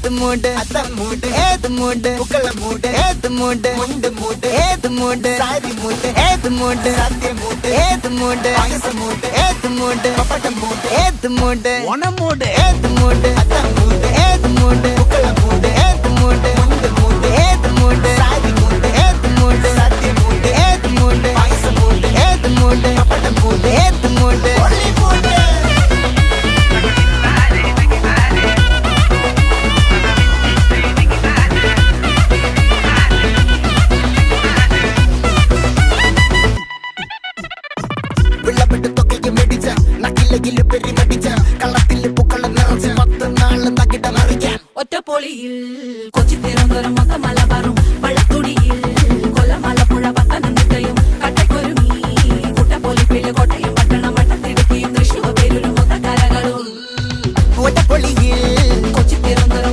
ஏத்து மூடு அத்த மூடு ஏத்து மூடு புக்கல மூடு ஏத்து மூடு முண்டு மூடு ஏத்து மூடு சாரி மூடு ஏத்து மூடு சத்திய மூடு ஏத்து மூடு ஆயச மூடு ஏத்து மூடு பப்பட்ட மூடு ஏத்து மூடு ஒன மூடு ஏத்து மூடு அத்த மூடு ஏத்து மூடு புக்கல மூடு ஏத்து மூடு முண்டு மூடு ஏத்து மூடு சாரி மூடு ஏத்து மூடு சத்திய மூடு ஏத்து மூடு ஆயச மூடு ஏத்து மூடு பப்பட்ட மூடு ஏத்து மூடு ஒளி மூடு വിളവിട്ട് തൊക്കയ്ക്ക് മെടിച്ച നക്കിലകില് പെരിമടിച്ച കള്ളത്തില് പൂക്കള നിറച്ച് 10 നാള് തകിട മറിക്കാൻ ഒറ്റപ്പൊളിയിൽ കൊച്ചി തിരുവനന്തപുരം മൊത്തമല വരും വള്ളത്തുടിയിൽ കൊല്ലമലപ്പുഴ പത്തനംതിട്ട